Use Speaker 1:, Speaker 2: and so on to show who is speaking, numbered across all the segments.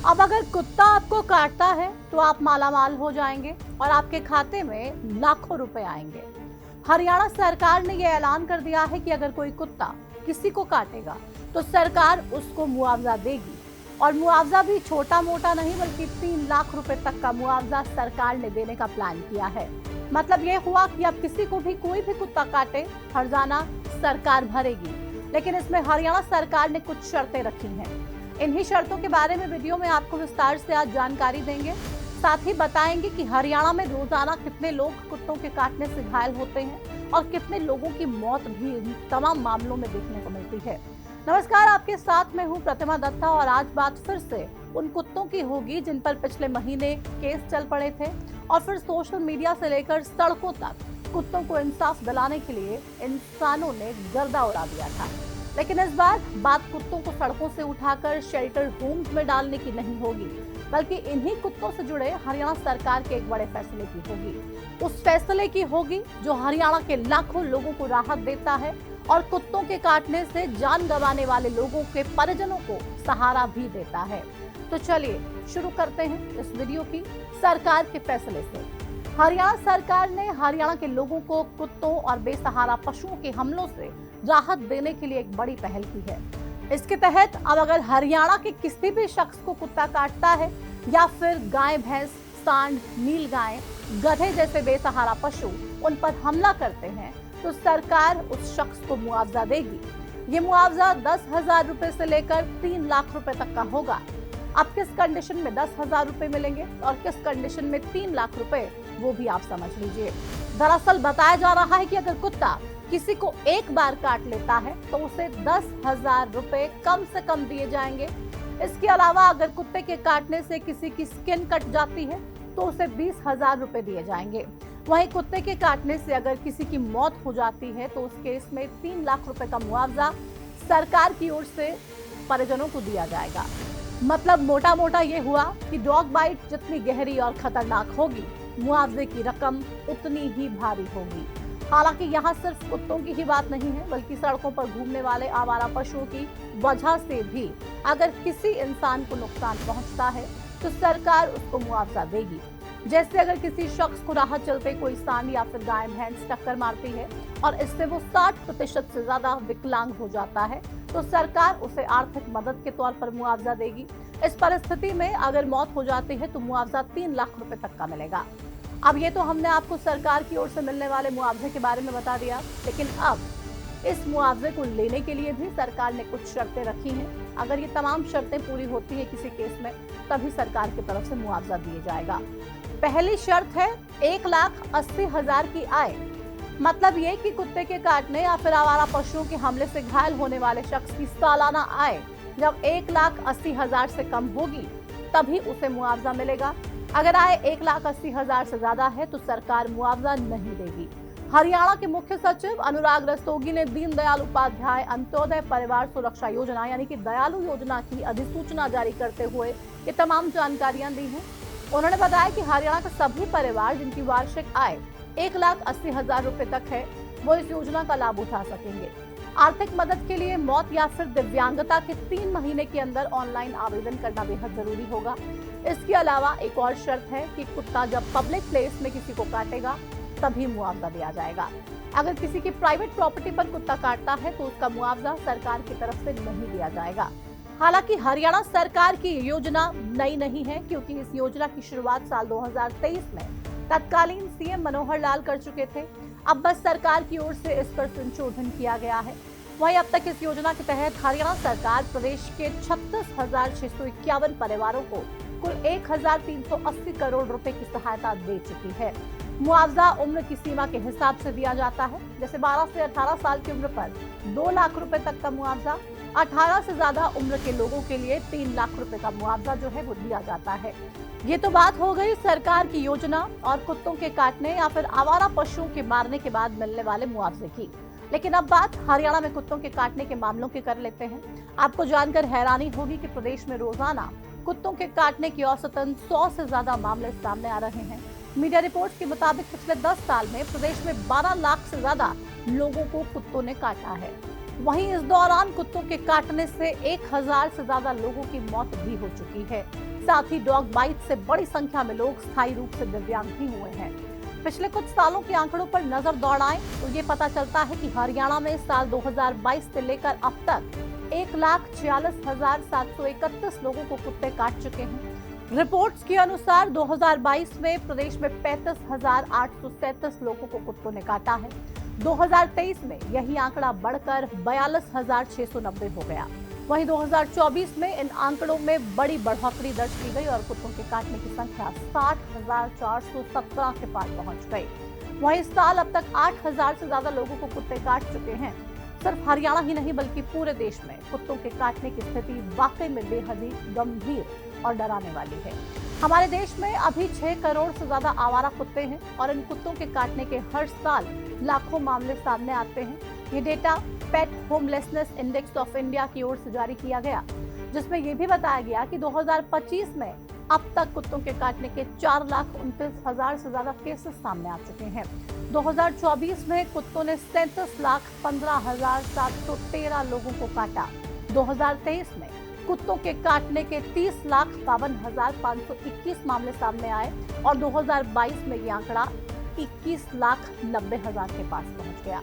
Speaker 1: अब अगर कुत्ता आपको काटता है तो आप मालामाल हो जाएंगे और आपके खाते में लाखों रुपए आएंगे। हरियाणा सरकार ने यह ऐलान कर दिया है कि अगर कोई कुत्ता किसी को काटेगा तो सरकार उसको मुआवजा देगी और मुआवजा भी छोटा मोटा नहीं बल्कि 3 लाख रुपए तक का मुआवजा सरकार ने देने का प्लान किया है। मतलब ये हुआ कि अब किसी को भी कोई भी कुत्ता काटे हर्जाना सरकार भरेगी, लेकिन इसमें हरियाणा सरकार ने कुछ शर्तें रखी हैं। इन्हीं शर्तों के बारे में वीडियो में आपको विस्तार से आज जानकारी देंगे। साथ ही बताएंगे कि हरियाणा में रोजाना कितने लोग कुत्तों के काटने से घायल होते हैं और कितने लोगों की मौत भी इन तमाम मामलों में देखने को मिलती है। नमस्कार, आपके साथ मैं हूं प्रतिमा दत्ता और आज बात फिर से उन कुत्तों की होगी जिन पर पिछले महीने केस चल पड़े थे और फिर सोशल मीडिया से लेकर सड़कों तक कुत्तों को इंसाफ दिलाने के लिए इंसानों ने गर्दा उड़ा दिया था। लेकिन इस बार बात कुत्तों को सड़कों से उठाकर शेल्टर होम्स में डालने की नहीं होगी, बल्कि इन्हीं कुत्तों से जुड़े हरियाणा सरकार के एक बड़े फैसले की होगी। उस फैसले की होगी जो हरियाणा के लाखों लोगों को राहत देता है और कुत्तों के काटने से जान गंवाने वाले लोगों के परिजनों को सहारा भी देता है। तो चलिए शुरू करते हैं इस वीडियो की सरकार के फैसले से। हरियाणा सरकार ने हरियाणा के लोगों को कुत्तों और बेसहारा पशुओं के हमलों से राहत देने के लिए एक बड़ी पहल की है। इसके तहत अब अगर हरियाणा के किसी भी शख्स को कुत्ता काटता है या फिर गाय, भैंस, सांड, नीलगाय, गधे जैसे बेसहारा पशु उन पर हमला करते हैं तो सरकार उस शख्स को मुआवजा देगी। ये मुआवजा 10,000 रुपए से लेकर 3 लाख रुपए तक का होगा। अब किस कंडीशन में 10,000 रुपए मिलेंगे और किस कंडीशन में 3 लाख रुपए, वो भी आप समझ लीजिए। दरअसल बताया जा रहा है कि अगर कुत्ता किसी को एक बार काट लेता है तो उसे 10,000 रुपए कम से कम दिए जाएंगे। इसके अलावा अगर कुत्ते के काटने से किसी की स्किन कट जाती है तो उसे 20,000 रुपए दिए जाएंगे। वहीं कुत्ते के काटने से अगर किसी की मौत हो जाती है तो उस केस में 3 लाख रुपए का मुआवजा सरकार की ओर से परिजनों को दिया जाएगा। मतलब मोटा मोटा ये हुआ कि डॉग बाइट जितनी गहरी और खतरनाक होगी, मुआवजे की रकम उतनी ही भारी होगी। हालांकि यहाँ सिर्फ कुत्तों की ही बात नहीं है, बल्कि सड़कों पर घूमने वाले आवारा पशुओं की वजह से भी अगर किसी इंसान को नुकसान पहुंचता है तो सरकार उसको मुआवजा देगी। जैसे अगर किसी शख्स को राह चलते कोई सांड या फिर गाय, भैंस टक्कर मारती है और इससे वो 60% से ज्यादा विकलांग हो जाता है तो सरकार उसे आर्थिक मदद के तौर पर मुआवजा देगी। इस परिस्थिति में अगर मौत हो जाती है तो मुआवजा 3 लाख रुपए तक का मिलेगा। अब ये तो हमने आपको सरकार की ओर से मिलने वाले मुआवजे के बारे में बता दिया, लेकिन अब इस मुआवजे को लेने के लिए भी सरकार ने कुछ शर्तें रखी हैं। अगर ये तमाम शर्तें पूरी होती है किसी केस में तभी सरकार की तरफ से मुआवजा दिया जाएगा। पहली शर्त है 1,80,000 की आय। मतलब ये कि कुत्ते के काटने या फिर आवारा पशुओं के हमले से घायल होने वाले शख्स की सालाना आय जब 1,80,000 से कम होगी तभी उसे मुआवजा मिलेगा। अगर आय 1,80,000 से ज्यादा है तो सरकार मुआवजा नहीं देगी। हरियाणा के मुख्य सचिव अनुराग रस्तोगी ने दीनदयाल उपाध्याय अंत्योदय परिवार सुरक्षा योजना यानी कि दयालु योजना की अधिसूचना जारी करते हुए ये तमाम जानकारियां दी हैं। उन्होंने बताया कि हरियाणा के सभी परिवार जिनकी वार्षिक आय 1,80,000 रुपए तक है वो इस योजना का लाभ उठा सकेंगे। आर्थिक मदद के लिए मौत या फिर दिव्यांगता के 3 महीने के अंदर ऑनलाइन आवेदन करना बेहद जरूरी होगा। इसके अलावा एक और शर्त है कि कुत्ता जब पब्लिक प्लेस में किसी को काटेगा तभी मुआवजा दिया जाएगा। अगर किसी की प्राइवेट प्रॉपर्टी पर कुत्ता काटता है तो उसका मुआवजा सरकार की तरफ से नहीं दिया जाएगा। हालांकि हरियाणा सरकार की योजना नई नहीं है, क्योंकि इस योजना की शुरुआत साल 2023 में तत्कालीन सीएम मनोहर लाल कर चुके थे। अब बस सरकार की ओर से इस पर संशोधन किया गया है। वहीं अब तक इस योजना के तहत हरियाणा सरकार प्रदेश के 36,651 परिवारों को कुल 1,380 करोड़ रुपए की सहायता दे चुकी है। मुआवजा उम्र की सीमा के हिसाब से दिया जाता है। जैसे 12 से 18 साल की उम्र पर 2 लाख रुपए तक का मुआवजा, 18 से ज्यादा उम्र के लोगों के लिए 3 लाख रुपए का मुआवजा जो है वो दिया जाता है। ये तो बात हो गई सरकार की योजना और कुत्तों के काटने या फिर आवारा पशुओं के मारने के बाद मिलने वाले मुआवजे की। लेकिन अब बात हरियाणा में कुत्तों के काटने के मामलों की कर लेते हैं। आपको जानकर हैरानी होगी कि प्रदेश में रोजाना कुत्तों के काटने की औसतन 100 से ज्यादा मामले सामने आ रहे हैं। मीडिया रिपोर्ट्स के मुताबिक पिछले 10 साल में प्रदेश में 12 लाख से ज्यादा लोगों को कुत्तों ने काटा है। वहीं इस दौरान कुत्तों के काटने से 1000 से ज्यादा लोगों की मौत भी हो चुकी है। साथ ही डॉग बाइट से बड़ी संख्या में लोग स्थायी रूप से दिव्यांग भी हुए हैं। पिछले कुछ सालों के आंकड़ों पर नजर दौड़ाएं तो ये पता चलता है कि हरियाणा में साल 2022 से लेकर अब तक 1,46,731 लोगों को कुत्ते काट चुके हैं। रिपोर्ट्स के अनुसार 2022 में प्रदेश में 35,837 लोगों को कुत्तों ने काटा है। 2023 में यही आंकड़ा बढ़कर 42,690 हो गया। वहीं 2024 में इन आंकड़ों में बड़ी बढ़ोतरी दर्ज की गई और कुत्तों के काटने की संख्या 60,417 के पार पहुंच गई। वहीं इस साल अब तक 8,000 से ज्यादा लोगों को कुत्ते काट चुके हैं। सिर्फ हरियाणा ही नहीं बल्कि पूरे देश में कुत्तों के काटने की स्थिति वाकई में बेहद ही गंभीर और डराने वाली है। हमारे देश में अभी 6 करोड़ से ज्यादा आवारा कुत्ते हैं और इन कुत्तों के काटने के हर साल लाखों मामले सामने आते हैं। ये data pet homelessness index of India की ओर से जारी किया गया, जिसमें यह भी बताया गया कि 2025 में अब तक कुत्तों के काटने के 4,29,000 से ज्यादा केसेस सामने आ चुके हैं। 2024 में कुत्तों ने 37,15,713 लोगों को काटा। 2023 में कुत्तों के काटने के 30,52,521 मामले सामने आए और 2022 में ये आंकड़ा 21,90,000 के पास पहुंच गया।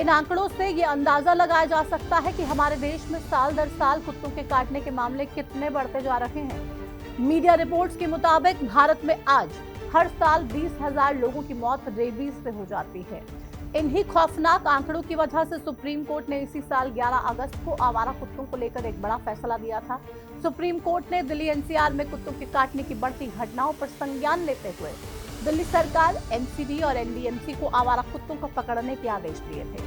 Speaker 1: इन आंकड़ों से ये अंदाजा लगाया जा सकता है कि हमारे देश में साल दर साल कुत्तों के काटने के मामले कितने बढ़ते जा रहे हैं। मीडिया रिपोर्ट्स के मुताबिक भारत में आज हर साल 20,000 लोगों की मौत रेबीज से हो जाती है। इन्हीं खौफनाक आंकड़ों की वजह से सुप्रीम कोर्ट ने इसी साल 11 अगस्त को आवारा कुत्तों को लेकर एक बड़ा फैसला दिया था। सुप्रीम कोर्ट ने दिल्ली एनसीआर में कुत्तों के काटने की बढ़ती घटनाओं पर संज्ञान लेते हुए दिल्ली सरकार, एनसीबी और एनडीएमसी को आवारा कुत्तों को पकड़ने के आदेश दिए थे।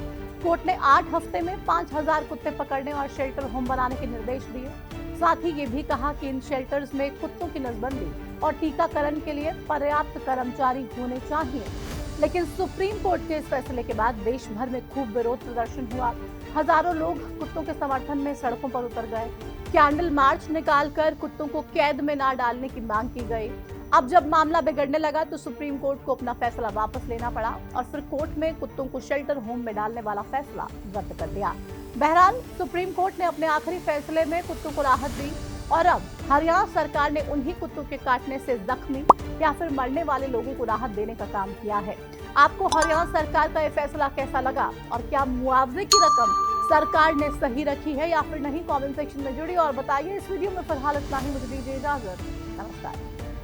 Speaker 1: कोर्ट ने 8 हफ्ते में 5,000 कुत्ते पकड़ने और शेल्टर होम बनाने के निर्देश दिए। साथ ही ये भी कहा कि इन शेल्टर्स में कुत्तों की नसबंदी और टीकाकरण के लिए पर्याप्त कर्मचारी होने चाहिए। लेकिन सुप्रीम कोर्ट के इस फैसले के बाद देश भर में खूब विरोध प्रदर्शन हुआ। हजारों लोग कुत्तों के समर्थन में सड़कों पर उतर गए। कैंडल मार्च निकालकर कुत्तों को कैद में ना डालने की मांग की गई। अब जब मामला बिगड़ने लगा तो सुप्रीम कोर्ट को अपना फैसला वापस लेना पड़ा और फिर कोर्ट में कुत्तों को शेल्टर होम में डालने वाला फैसला रद्द कर दिया। बहरहाल सुप्रीम कोर्ट ने अपने आखिरी फैसले में कुत्तों को राहत दी और अब हरियाणा सरकार ने उन्हीं कुत्तों के काटने से जख्मी या फिर मरने वाले लोगों को राहत देने का काम किया है। आपको हरियाणा सरकार का यह फैसला कैसा लगा और क्या मुआवजे की रकम सरकार ने सही रखी है या फिर नहीं? कमेंट सेक्शन में जुड़िए और बताइए। इस वीडियो में फिलहाल इतना ही। मुझे दीजिए इजाजत। नमस्कार।